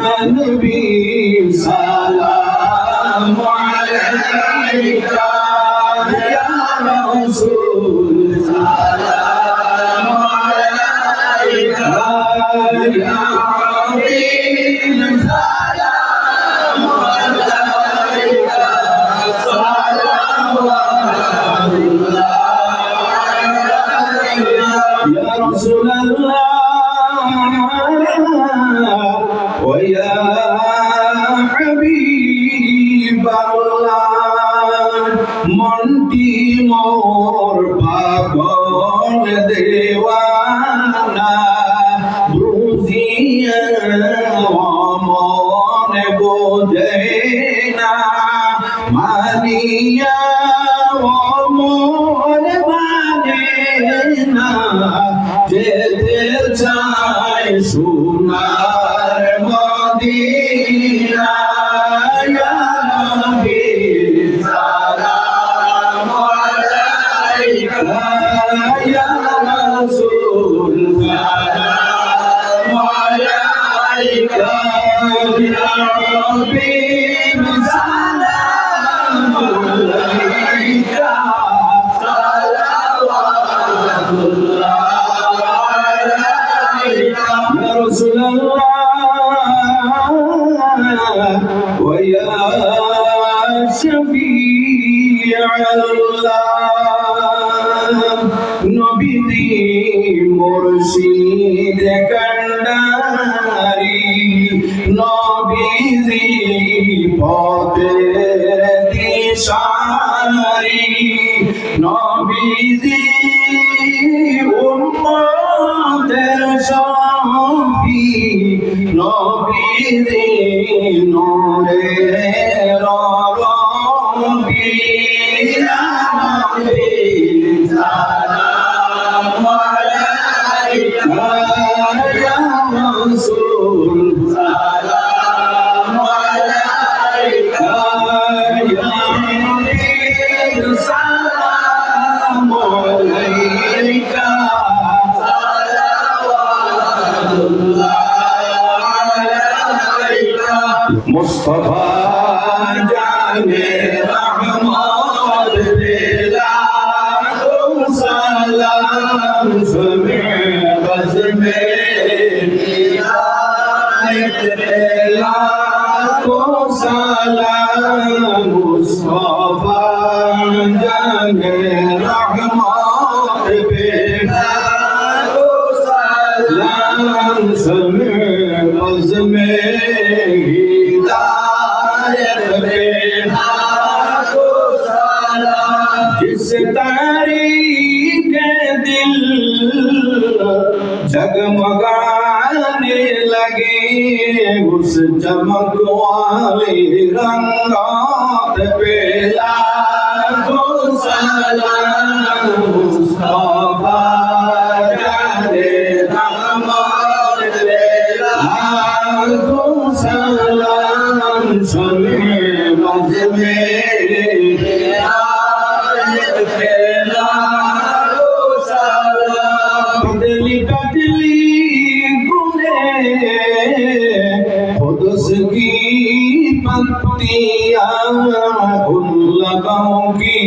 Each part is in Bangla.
نبي سلام عليك يا رسول سلام عليك يا حبيب سلام عليك صلوات الله يا رسول الله ويا حبيب الله منتي مور পাগল দেওয়ানা বুঝিয়া মনে বোঝে না মানিয়া মনে মানে না যেতে চাই সোনার মদিনা ইয়া নবী সালাম আলাইকা ইয়া রাসূল সালাম আলাইকা ইয়া হাবিব সালাম আলাইকা সালাওয়াতুল্লাহ يا رسول الله ويا شفيع الله نبي مرشد كنداري نبي পথের দিশারি নবী উম্মতের শফি নবী নূরের রবি ইয়া নবী সালাম আলাইকা ইয়া রাসূল সালাম আলাইকা ইয়া হাবিব সালাম আলাইকা मुस्तफा जाने रहमत बेला सलाम समें बस में हिदायत बेला को सलाम मुस्तफा जाने रहमत बेला को सलाम समें बस में जिस तारीख दिल जगमगाने लगे उस चमक वाले रंगात पे लाखो सलाम मुस्तफा जाने रहमत पे लाखो सलाम समें बस में लगाओ की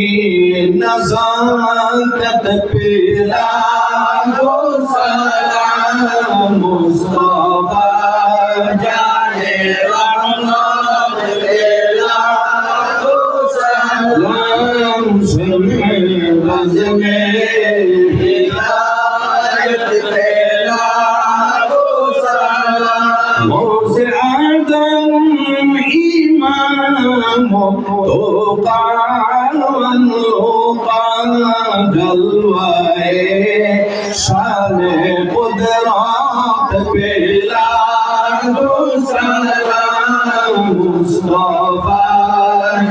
नज़ाकत पे लाखो सलाम मुस्तफा जाने रहमत पे लाखो सलाम समें बस में हिदायत पे लाखो सलाम मौसे आदम तो जलवाए शान कुदरत पे लाखो सलाम मुस्तफा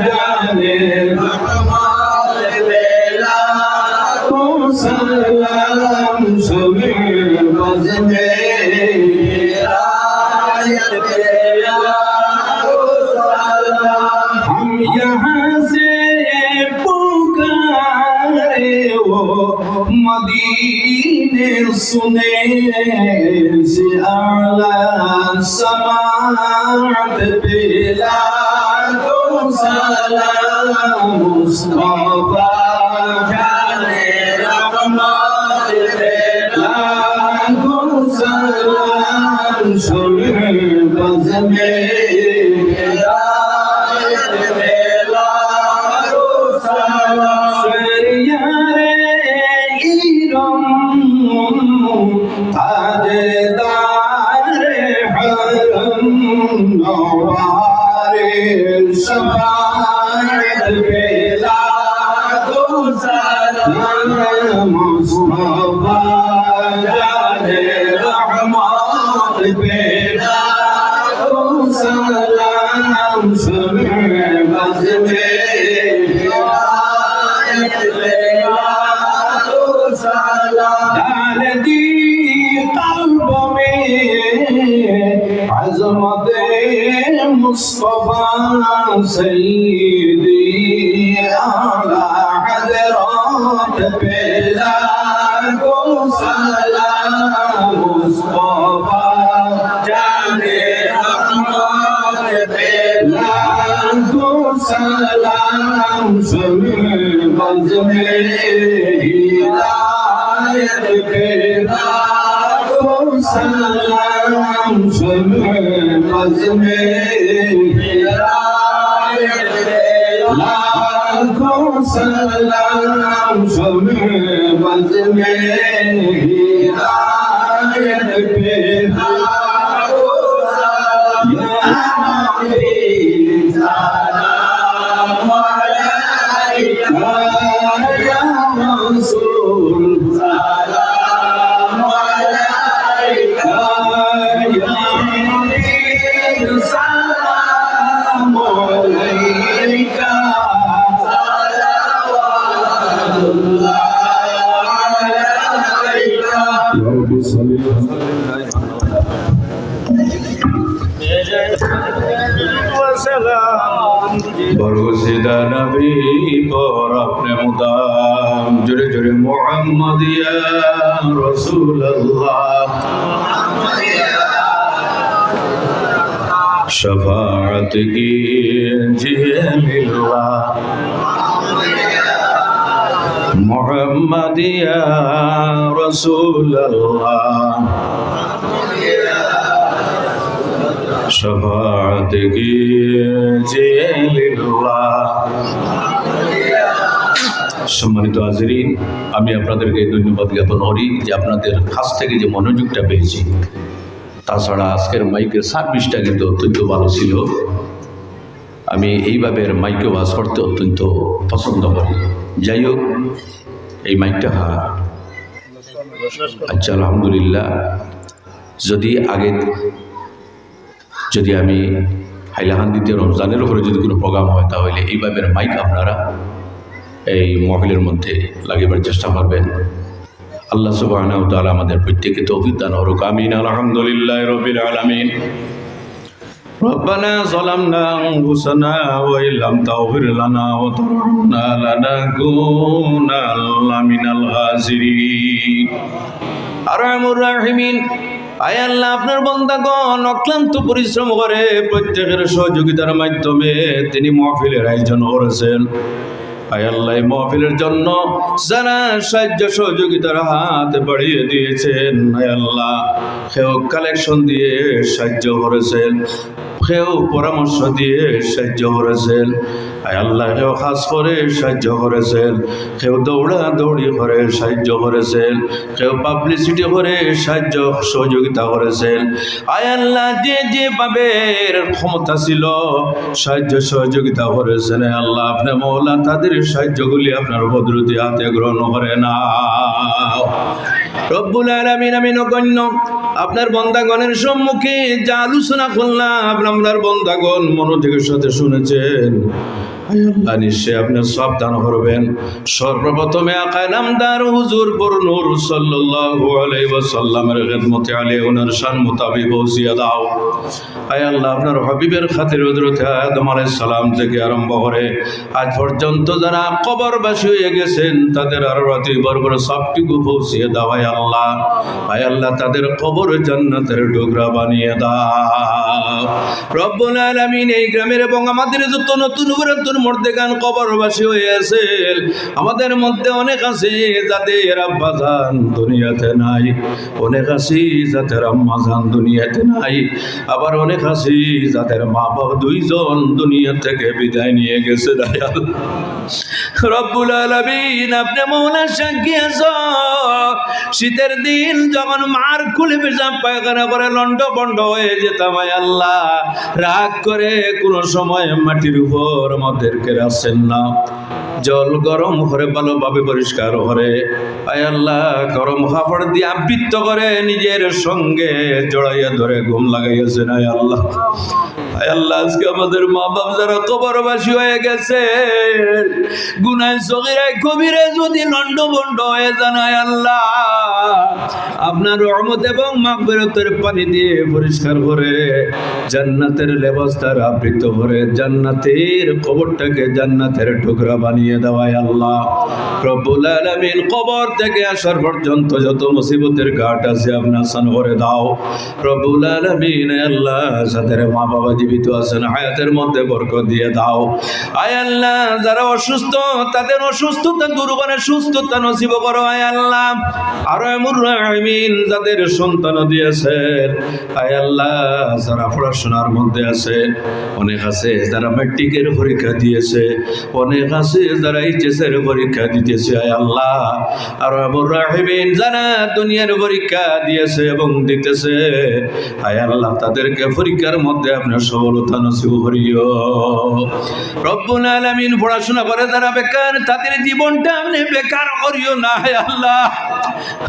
जाने रहमत पे लाखो सलाम समें बस में हिदायत पे यहाँ से पुकारे वो मदीने सुने से आला समात पे लाखों सलाम मुस्तफा जाने रहमत पे लाखों सलाम शम्मे बज़ में मुस्तफा सय्यदी आला हज़रत पे लाखों सलाम मुस्तफा जाने रहमत पे लाखों सलाम शम्मे बज़ में हिदायत पे लाखों सलाम शम्मे बज़ में लाखों सलाम शम्मे बज़ में हिदायत पे लाखों सलाम या नबी सलाम अलैका या रसूल सलाम अलैका या नबी सलाम अलैका बरोसिदा नबी पर अपने मुदाम जुरे जुरे मोहम्मद या रसूल अल्लाह शफाअत कीजिए लिल्लाह मोहम्मद या रसूल अल्लाह शफाअत कीजिए लिल्लाह। সম্মানিত হাজিরিন, আমি আপনাদেরকে ধন্যবাদ জ্ঞাপন করি যে আপনাদের কাছ থেকে যে মনোযোগটা পেয়েছি, তাছাড়া আজকের মাইকের সার্ভিসটা কিন্তু অত্যন্ত ভালো ছিল। আমি এইভাবে মাইকে ওয়াজ করতে অত্যন্ত পছন্দ করি। যাই হোক, এই মাইকটা আচ্ছা আলহামদুলিল্লাহ। যদি আমি হাইলাকান্দিতে রমজানের উপরে যদি কোনো প্রোগ্রাম হয়, তাহলে এইভাবে মাইক আপনারা এই মহফিলের মধ্যে লাগাবার চেষ্টা করবেন। আল্লাহ সুবহানাহু ওয়া তাআলা আমাদের প্রত্যেককে তৌফিক দান করুক। আমিন। আলহামদুলিল্লাহি রাব্বিল আলামিন। রব্বানা যালামনা আনফুসানা ওয়া ইল্লাম তাগফির লানা ওয়া তারহামনা লানাকুনান্না মিনাল খাসিরিন। আরহামুর রাহিমিন, আয় আল্লাহ, আপনার বান্দাগণ অক্লান্ত পরিশ্রম করে প্রত্যেকের সহযোগিতার মাধ্যমে তিনি মাহফিলের আয়োজন করেছেন। আয় আল্লাহ, এই মাহফিলের জন্য যারা সাহায্য সহযোগিতার হাত বাড়িয়ে দিয়েছেন, আয় আল্লাহ, কেউ কালেকশন দিয়ে সাহায্য করেছেন, কেউ পরামর্শ দিয়ে সাহায্য করেছেন, আয় আল্লাহ, কেউ খাস করে সাহায্য করেছেন, কেউ দৌড়া দৌড়ি করে সাহায্য করেছেন, কেউ পাবলিসিটি করে সাহায্য সহযোগিতা করেছেন। আয় আল্লাহ, যে যেভাবে ক্ষমতা ছিল সাহায্য সহযোগিতা করেছেন, আয় আল্লাহ, আপনি মওলা তাদের সাহায্যগুলি আপনার কুদরতি হাতে গ্রহণ করে নাও। রব্বুল আলামিন, আমি নগণ্য আপনার বন্দাগণের সম্মুখে যা আলোচনা করলাম আপনার বন্দাগণ মনোযোগের সাথে শুনেছেন। নিশ্চয় আপনি সাবধান করবেন। সর্বপ্রথমে আকায় নামদার হুজুর পর নূর সাল্লাল্লাহু আলাইহি ওয়াসাল্লামের খিদমতে আলে ওনার শান মোতাবেক পৌঁছিয়ে দাও। আয় আল্লাহ, আপনার হাবিবের খাতির হযরত আদম আলাইহিস সালাম থেকে আরম্ভ করে আজ পর্যন্ত যারা কবরবাসী হয়ে গেছেন তাদের আরওয়াতি বরবর সবটুকু পৌঁছিয়ে দাও। আয় আল্লাহ তাদের কবর জান্নাতের টুকরা বানিয়ে দাও রব্বুল আলামিন। এই গ্রামের এবং আমাদের যত নতুন মর্দেগান কবরবাসী হয়ে আছেন, আমাদের মধ্যে অনেক আছে যাদের আব্বাজান দুনিয়াতে নাই, অনেক আছে যাদের আম্মাজান দুনিয়াতে নাই, আবার অনেক আছে যাদের মা বাবা দুইজন দুনিয়া থেকে বিদায় নিয়ে গেছে। দয়াল রব্বুল আলামিন, আপনি মওলা সাক্ষী আছো, শীতের দিন যখন মার খুলে পেশাব পায়খানা করে লন্ড বন্ড হয়ে যেতাম, আল্লাহ রাগ করে কোনো সময় মাটির উপর আমাদেরকে রাখছেন না, জল গরম করে ভালোভাবে পরিষ্কার করে আয় আল্লাহ গরম কাপড় দিয়ে আবৃত্ত করে নিজের সঙ্গে জড়াইয়া ধরে ঘুম লাগাইয়াছেন। আয় আল্লাহ আজকে আমাদের মা বাপ যারা কবরবাসী হয়ে গেছে, গুনায় সগীরায় কবিরে যদি লন্ড বন্ড হয়ে যান, আয় আল্লাহ আপনার রহমত এবং মাগফিরাতের পানি দিয়ে পরিষ্কার করে জান্নাতের লেবাস দ্বারা আবৃত করে জান্নাতের কবরটাকে জান্নাতের টুকরা বানিয়ে দেওয়ায় আল্লাহ রব্বুল আলামিন। কবর থেকে আসার পর্যন্ত যত মুসিবতের ঘাট আছে আপনি আসান করে দাও রব্বুল আলামিন। আল্লাহ যাদের মা বাবা জীবিত আছেন হায়াতের মধ্যে বরকত দিয়ে দাও। আয় আল্লাহ যারা অসুস্থ তাদের অসুস্থতা দূর করে সুস্থতা নসিব করো। আয় আল্লাহ আরহামুর রাহিমিন, যাদের সন্তান দিয়েছেন আয় আল্লাহ যারা পড়াশোনার মধ্যে আছে, অনেক আছে যারা ম্যাট্রিকের পরীক্ষা দিয়েছে, অনেক আছে যারা এইচএস এর পরীক্ষা দিতেছে। আয় আল্লাহ আরহামুর রাহিমিন, যারা দুনিয়ার পরীক্ষা দিয়েছে এবং দিতেছে আয় আল্লাহ তাদেরকে পরীক্ষার মধ্যে আপনার সফলতা নসিব করিও রব্বুল আলামিন। পড়াশোনা করে যারা বেকার তাদের জীবনটা আপনি বেকার করিও না।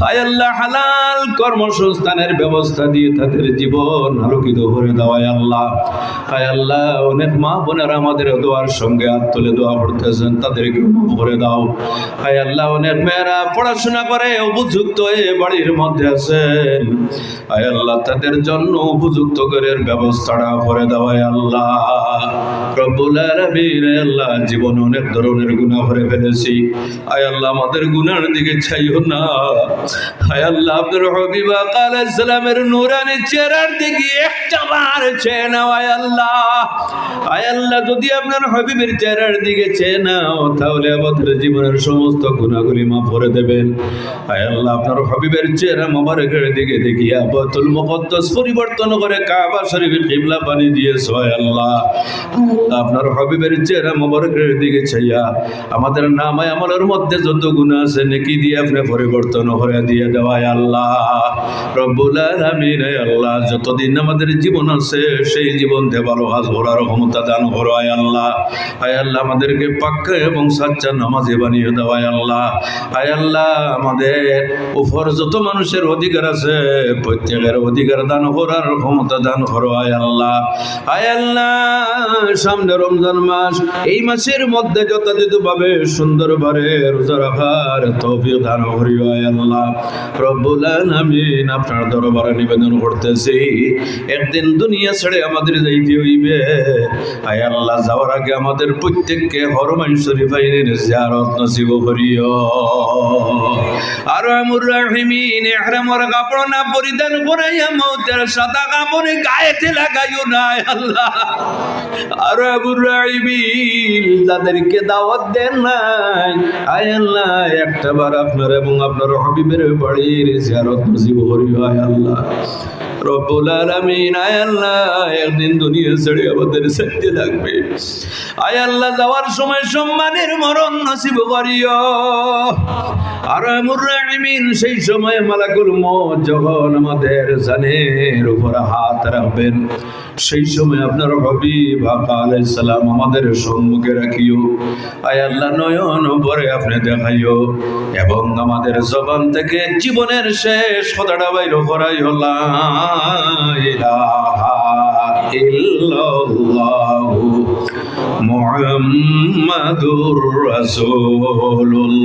আয় আল্লাহ হালাল কর্মসংস্থানের ব্যবস্থা দিয়ে তাদের জীবন আলোকিত করে দাও। আয় আল্লাহ অনেক মা বোনেরা আমাদের দোয়ার সঙ্গে হাত তুলে দোয়া করতেছেন, তাদেরকে মাফ করে দাও। আয় আল্লাহ অনেক মেয়েরা পড়াশোনা করে উপযুক্ত হয়ে বাড়ির মধ্যে আছেন, আয় আল্লাহ তাদের জন্য উপযুক্ত করে ব্যবস্থাটা করে দাও। আয় আল্লাহ রব্বুল আলামিন, আল্লাহ জীবনে অনেক ধরনের গুনাহ করে ফেলেছি, আয় আল্লাহ আমাদের গুনার দিকে চাইও না। আয় আল্লাহ আপনার হাবিব আলাইহিস সালামের নূরানি চেহারার দিকে একটাবার চেয়ে নাও। আয় আল্লাহ যদি আপনার হাবিবের চেহারার দিকে চেয়ে নাও তাহলে আমাদের জীবনের সমস্ত গুনাহগুলি মাফ করে দেবেন। আয় আল্লাহ আপনার হাবিবের চেহারা মোবারকের দিকে দেখিয়া বাইতুল মুকদ্দাস পরিবর্তন করে কাবা শরীফের কিবলা বানিয়ে দিয়েছো। আয় আল্লাহ আপনার হাবিবের চেহারা মোবারকের দিকে চাইয়া আমাদের নামায় আমলের মধ্যে যত গুনাহ আছে নেকি দিয়ে আপনি পরিবর্তন করে দিয়ে দেওয়ায় আল্লাহ রব্বুল আলামিন। আল্লাহ যতদিন আমাদের জীবন আছে সেই জীবন দিয়ে ভালো কাজ করার ক্ষমতা দান করো। আয় আল্লাহ আমাদেরকে পাক্কা এবং সাচ্চা নামাজি বানিয়ে দেওয়ায় আল্লাহ। আয় আল্লাহ আমাদের উপর যত মানুষের অধিকার আছে প্রত্যেকের অধিকার দান করার ক্ষমতা দান করো। আয় আল্লাহ সামনে রমজান মাস, এই মাসের মধ্যে যথাযথভাবে সুন্দরভাবে রোজা রাখার তৌফিক দান করিও। আয় আল্লাহ রব্বুল আলামিন, আপনার দরবারে নিবেদন করতেছি একদিন দুনিয়া ছেড়ে আমাদের যাইতে হইবে। আয় আল্লাহ যাওয়ার আগে আমাদের প্রত্যেককে হরমাইন শরীফাইনের জিয়ারত নসিব করিও। আরহামুর রাহিমিন, ইহরামের কাপড় না পরিধান করাইয়া মওতের সাদা কাপড় গায়েতে লাগাইও না। আয় আল্লাহ আরহামুর রাহিমিন, যাদেরকে দাওয়াত দেন নাই আয় আল্লাহ একটাবার আপনার এবং আপনার হাবিবের বাড়ির জিয়ারত নসিব করিও। আয় আল্লাহ রব্বুল আলামিন, আয় আল্লাহ একদিন দুনিয়া ছেড়ে আমাদের যেতে লাগবে। আয় আল্লাহ যাওয়ার সময় সম্মানের মরণ নসিব করিও। আরহামুর রাহিমিন সেই সময় মালাকুল মউত যখন আমাদের জানের উপর হাত রাখবেন, সেই সময় আপনার হাবিব আকা আলাইহিস সালাম আমাদের সম্মুখে রাখিও। আয় আল্লাহ নয়ন ভরে আপনি দেখাইও এবং আমাদের জবান থেকে জীবনের শেষ কথাটা বাইর করাইও, লা ইলাহা ইল্লাল্লাহু মুহাম্মাদুর রাসূলুল্লাহ।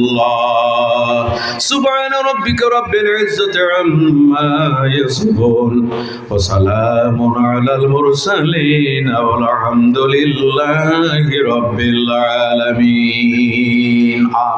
সুবহান রাব্বিকা রাব্বিল ইজ্জাতি আম্মা ইয়াসিফুন ওয়া সালামুন আলাল মুরসালিন ওয়াল হামদুলিল্লাহি রাব্বিল আলামিন। আমিন।